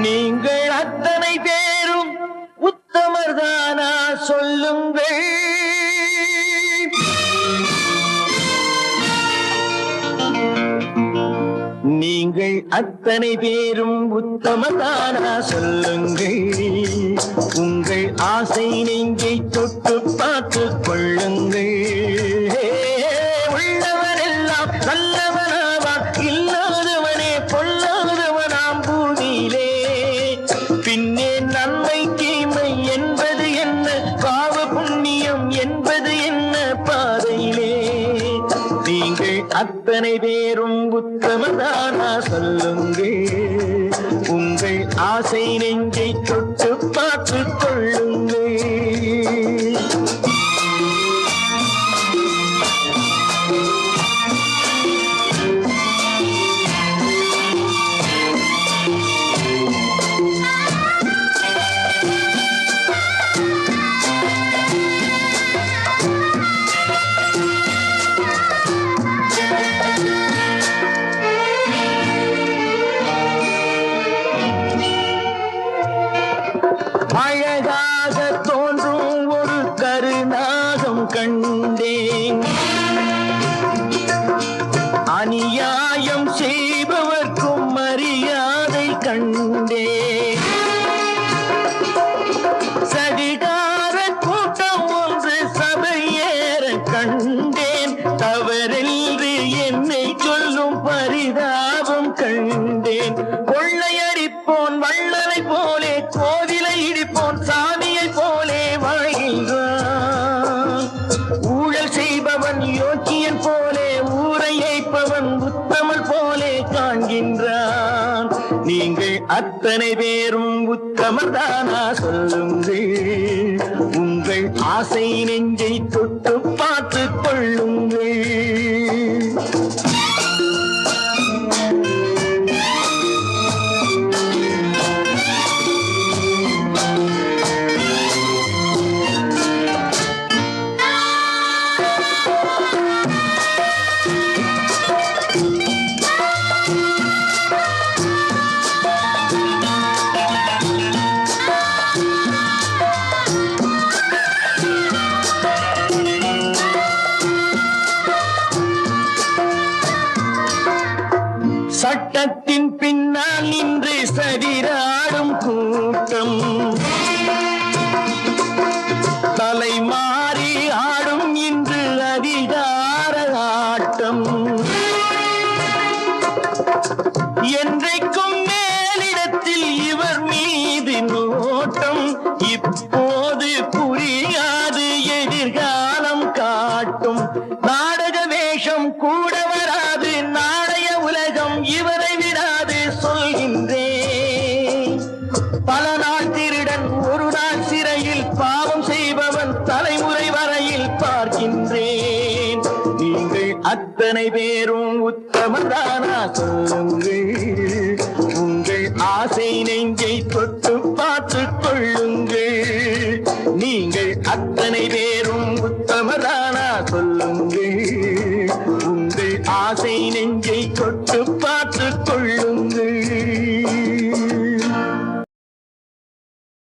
நீங்கள் அத்தனை பேரும் உத்தமர்தானா சொல்லுங்கள். நீங்கள் அத்தனை பேரும் உத்தமர்தானா சொல்லுங்கள். உங்கள் ஆசை நெஞ்சை தொட்டு பார்த்துக் கொள்ளுங்கள். உள்ளவனெல்லாம் நல்லவனாவான், இல்லாதவனே பொல்லாதவனாம் பூமியிலே. பின்னே நன்மை தீமை என்பது என்ன, பாவ புண்ணியம் என்பது என்ன பாதையிலே. நீங்கள் அத்தனை பேரும் உத்தமதானா சொல்லுங்கள். உங்கள் ஆசை நெஞ்சை தொட்டு பார்த்துக் கொள்ளுங்கள். அழகாக தோன்றும் ஒரு கருநாகம் கண்டேன். அநியாயம் செய்பவர்க்கும் மரியாதை கண்டேன். சதிகார கூட்டம் ஒன்று சபையேற கண்டேன். தவறென்று என்னை சொல்லும் பரிதாபம் கண்டேன். கொள்ளையடிப்போன் வள்ளலை போலே, கோவிலை இடிப்போன் சாமியை போலே வாழ்கின்றான். ஊழல் செய்பவன் யோக்கியன் போலே, ஊரை ஏய்ப்பவன் உத்தமன் போலே காண்கின்றான். நீங்கள் அத்தனை பேரும் உத்தமர்தானா சொல்லுங்கள். உங்கள் ஆசை நெஞ்சை தொட்டு பார்த்துக் கொள்ளுங்கள். சட்டத்தின் பின்னால் நின்று சதிராடும் கூட்டம், தலை மாறி ஆடும் இன்று அதிகார ஆட்டம். என்றைக்கும் மேலிடத்தில் இவர் மீது நோட்டம். இப்போது புரியாது, எதிர்காலம் காட்டும். நாடக வேஷம் கூட வராது, நாளைய உலகம் இவரை விடாது சொல்கின்றேன். பல நாள் திருடன் ஒரு நாள் சிறையில், பாவம் செய்பவன் தலைமுறை வரையில் பார்க்கின்றேன். நீங்கள் அத்தனை பேரும் உத்தமதானா சொல்லுங்கள். உங்கள் ஆசை நெஞ்சை தொட்டு பார்த்துக் கொள்ளுங்கள். நீங்கள் அத்தனை பேரும் உத்தமதானா சொல்லுங்கள். உங்கள் ஆசை நெஞ்சை தொட்டு